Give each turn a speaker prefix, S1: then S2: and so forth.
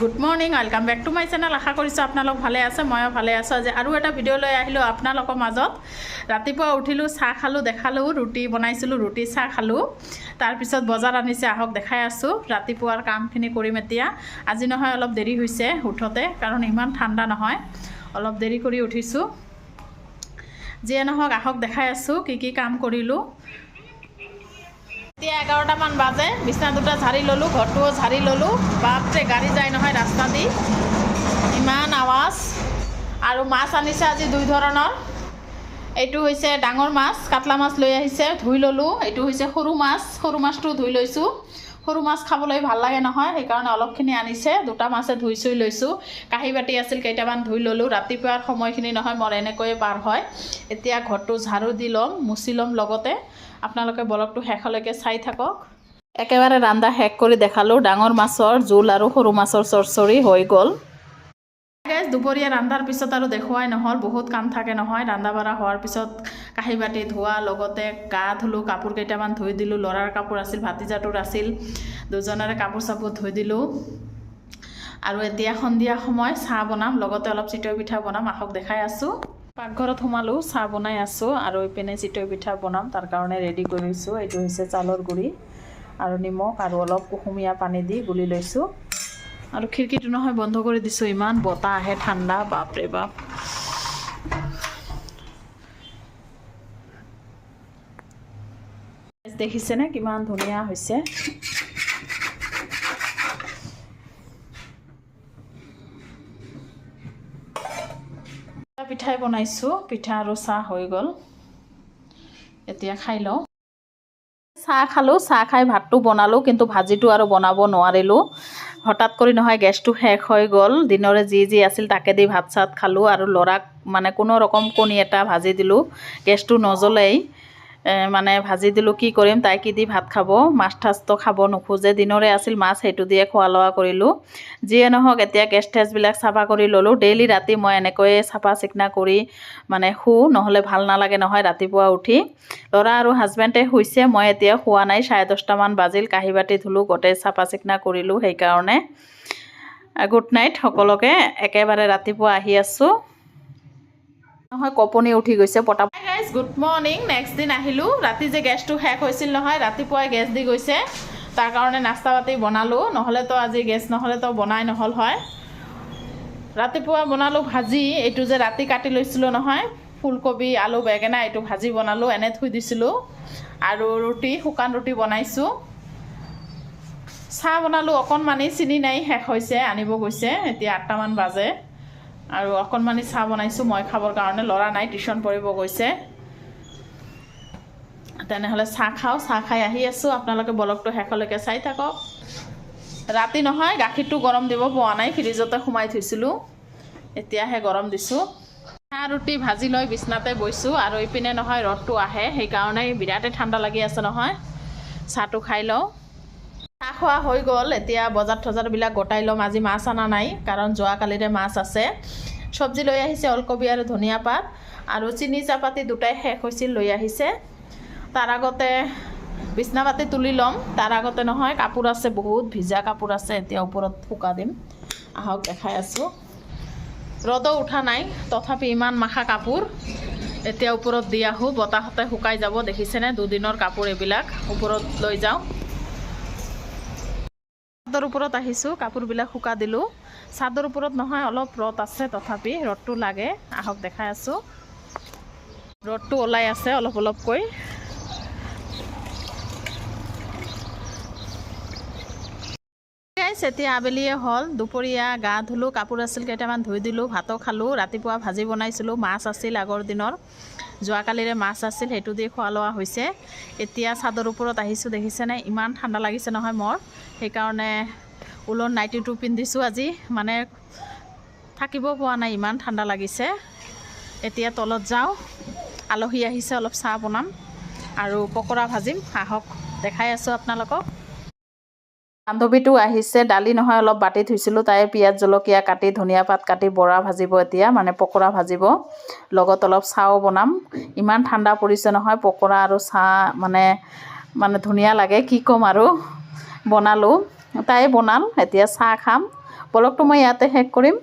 S1: Good morning, welcome back to my channel. আশা কৰিছোঁ আপোনালোক ভালে আছে, ময়ো ভালে আছোঁ। আজি আৰু এটা ভিডিঅ' লৈ আহিলোঁ আপোনালোকৰ মাজত। ৰাতিপুৱা উঠিলোঁ, চাহ খালোঁ, দেখালোঁ, ৰুটি বনাইছিলোঁ, ৰুটি চাহ খালোঁ। তাৰপিছত বজাৰ আনিছে, আহক দেখাই আছোঁ। ৰাতিপুৱাৰ কামখিনি কৰিম এতিয়া। আজি নহয় অলপ দেৰি হৈছে উঠোতে, কাৰণ ইমান ঠাণ্ডা নহয়, অলপ দেৰি কৰি উঠিছোঁ। যিয়ে নহওক আহক দেখাই আছোঁ কি কি কাম কৰিলোঁ। এতিয়া 11টামান বাজে, বিছনা দুটা ঝাৰি ল'লোঁ, ঘৰটোও ঝাৰি ল'লোঁ। বাপৰে গাড়ী যায় নহয় ৰাস্তা দি, ইমান আৱাজ। আৰু মাছ আনিছে আজি দুই ধৰণৰ। এইটো হৈছে ডাঙৰ মাছ, কাটলা মাছ লৈ আহিছে, ধুই ল'লোঁ। এইটো হৈছে সৰু মাছ, সৰু মাছটো ধুই লৈছোঁ। সৰু মাছ খাবলৈ ভাল লাগে নহয়, সেইকাৰণে অলপখিনি আনিছে। দুটা মাছে ধুই চুই লৈছোঁ। কাঁহী বাতি আছিল কেইটামান ধুই ল'লোঁ। ৰাতিপুৱাৰ সময়খিনি নহয় মোৰ এনেকৈয়ে পাৰ হয়। এতিয়া ঘৰটো ঝাৰু দি ল'ম, মুচি ল'ম লগতে। আপোনালোকে ব্লগটো শেষলৈকে চাই থাকক। একেবাৰে ৰান্ধা শেষ কৰি দেখালোঁ। ডাঙৰ মাছৰ জোল আৰু সৰু মাছৰ চৰচৰি হৈ গ'ল। দুপৰীয়া ৰন্ধাৰ পিছত আৰু দেখুৱাই নহ'ল, বহুত কাম থাকে নহয়। ৰন্ধা বঢ়া হোৱাৰ পিছত কাঁহী বাতি ধোৱা, লগতে গা ধুলোঁ, কাপোৰ কেইটামান ধুই দিলোঁ। ল'ৰাৰ কাপোৰ আছিল, ভাতিজাটোৰ আছিল, দুজনৰে কাপোৰ চাপোৰ ধুই দিলোঁ। আৰু এতিয়া সন্ধিয়া সময় চাহ বনাম, লগতে অলপ চিতৈ পিঠা বনাম, আহক দেখাই আছোঁ। পাকঘৰত সোমালোঁ, চাহ বনাই আছোঁ আৰু ইপিনে চিতৈ পিঠা বনাম, তাৰ কাৰণে ৰেডি কৰিছোঁ। এইটো হৈছে চাউলৰ গুড়ি আৰু নিমখ আৰু অলপ কুহুমীয়া পানী দি গুলি লৈছোঁ। আৰু খিৰিকীটো নহয় বন্ধ কৰি দিছোঁ, ইমান বতাহ আহে, ঠাণ্ডা, বাপৰে বাপ। দেখিছেনে কিমান ধুনীয়া হৈছে। পিঠাই বনাইছোঁ, পিঠা আৰু চাহ হৈ গ'ল। এতিয়া খাই লওঁ। চাহ খালোঁ, চাহ খাই ভাতটো বনালোঁ, কিন্তু ভাজিটো আৰু বনাব নোৱাৰিলোঁ। হঠাৎ কৰি নহয় গেছটো শেষ হৈ গ'ল। দিনৰে যি আছিল তাকে দি ভাত চাত খালোঁ। আৰু ল'ৰাক মানে কোনো ৰকম কণী এটা ভাজি দিলোঁ, গেছটো নজ্বলেই। মানে ভাজি দিলোঁ, কি কৰিম, তাই কি দি ভাত খাব, মাছ ঠাচটো খাব নোখোজে। দিনৰে আছিল মাছ, সেইটো দিয়ে খোৱা লোৱা কৰিলোঁ। যিয়ে নহওক এতিয়া গেছ ঠেছবিলাক চাফা কৰি ল'লোঁ। ডেইলি ৰাতি মই এনেকৈয়ে চাফা চিকুণা কৰি মানে শুওঁ, নহ'লে ভাল নালাগে নহয় ৰাতিপুৱা উঠি। ল'ৰা আৰু হাজবেণ্ডে শুইছে, মই এতিয়া শুৱা নাই। 10:30মান বাজিল, কাঁহী বাতি ধুলোঁ, গোটেই চাফা চিকুণা কৰিলোঁ। সেইকাৰণে গুড নাইট সকলোকে। একেবাৰে ৰাতিপুৱা আহি আছোঁ নহয়, কপনি উঠি গৈছে পটা। Guys good morning. নেক্সট দিন আহিলোঁ। ৰাতি যে গেছটো শেষ হৈছিল নহয়, ৰাতিপুৱাই গেছ দি গৈছে, তাৰ কাৰণে নাস্তা পাতি বনালোঁ। নহ'লেতো আজি গেছ নহ'লেতো বনাই নহ'ল হয়। ৰাতিপুৱা বনালোঁ ভাজি, এইটো যে ৰাতি কাটি লৈছিলোঁ নহয়, ফুলকবি আলু বেঙেনা, এইটো ভাজি বনালোঁ, এনে থৈ দিছিলোঁ। আৰু ৰুটি, শুকান ৰুটি বনাইছোঁ। চাহ বনালোঁ অকণমানি, চিনি নাই, শেষ হৈছে, আনিব গৈছে। এতিয়া 8টামান বাজে আৰু অকণমানি চাহ বনাইছোঁ মই খাবৰ কাৰণে। ল'ৰা নাই, টিউশ্যন পঢ়িব গৈছে। তেনেহ'লে চাহ খাওঁ, চাহ খাই আহি আছোঁ। আপোনালোকে ব্লগটো শেষলৈকে চাই থাকক। ৰাতি নহয় গাখীৰটো গৰম দিব পোৱা নাই, ফ্ৰিজতে সোমাই থৈছিলোঁ, এতিয়াহে গৰম দিছোঁ। চাহ ৰুটি ভাজি লৈ বিচনাতে বৈছোঁ। আৰু ইপিনে নহয় ৰ'দটো আহে, সেইকাৰণে বিৰাটেই ঠাণ্ডা লাগি আছে নহয়। চাহটো খাই লওঁ। চাহ খোৱা হৈ গ'ল। এতিয়া বজাৰ থজাৰবিলাক গোটাই ল'ম। আজি মাছ অনা নাই, কাৰণ যোৱাকালিৰে মাছ আছে। চব্জি লৈ আহিছে, ওলকবি আৰু ধনিয়া পাত, আৰু চিনি চাহপাতি দুটাই শেষ হৈছিল, লৈ আহিছে। তাৰ আগতে বিছনা পাতি তুলি ল'ম। তাৰ আগতে নহয় কাপোৰ আছে, বহুত ভিজা কাপোৰ আছে, এতিয়া ওপৰত শুকা দিম, আহক দেখাই আছোঁ। ৰ'দো উঠা নাই, তথাপি ইমান মাখা কাপোৰ। এতিয়া ওপৰত দি আহোঁ, বতাহতে শুকাই যাব। দেখিছেনে দুদিনৰ কাপোৰ, এইবিলাক ওপৰত লৈ যাওঁ। চাদৰ ওপৰত আহিছোঁ, কাপোৰবিলাক শুকা দিলোঁ। চাদৰ ওপৰত নহয় অলপ ৰ'দ আছে, তথাপি ৰ'দটো লাগে, আহক দেখাই আছোঁ। ৰ'দটো ওলাই আছে অলপ অলপকৈ। এতিয়া আবেলিয়ে হ'ল, দুপৰীয়া গা ধুলোঁ, কাপোৰ আছিল কেইটামান ধুই দিলোঁ, ভাতো খালোঁ। ৰাতিপুৱা ভাজি বনাইছিলোঁ, মাছ আছিল আগৰ দিনৰ, যোৱাকালিৰে মাছ আছিল, সেইটো দি খোৱা লোৱা হৈছে। এতিয়া চাদৰ ওপৰত আহিছোঁ, দেখিছেনে ইমান ঠাণ্ডা লাগিছে নহয় মোৰ, সেইকাৰণে ঊলৰ নাইটিটো পিন্ধিছোঁ আজি, মানে থাকিব পোৱা নাই, ইমান ঠাণ্ডা লাগিছে। এতিয়া তলত যাওঁ, আলহী আহিছে, অলপ চাহ বনাম আৰু পকৰা ভাজিম, আহক দেখাই আছোঁ আপোনালোকক। বান্ধৱীটো আহিছে, দালি নহয় অলপ বাতি থৈছিলোঁ, তাই পিঁয়াজ জলকীয়া কাটি, ধনিয়া পাত কাটি বৰা ভাজিব এতিয়া, মানে পকৰা ভাজিব। লগত অলপ চাহও বনাম। ইমান ঠাণ্ডা পৰিছে নহয়, পকৰা আৰু চাহ মানে ধুনীয়া লাগে, কি ক'ম আৰু। বনালোঁ, তাই বনাল, এতিয়া চাহ খাম। ব্লগটো মই ইয়াতে শেষ কৰিম।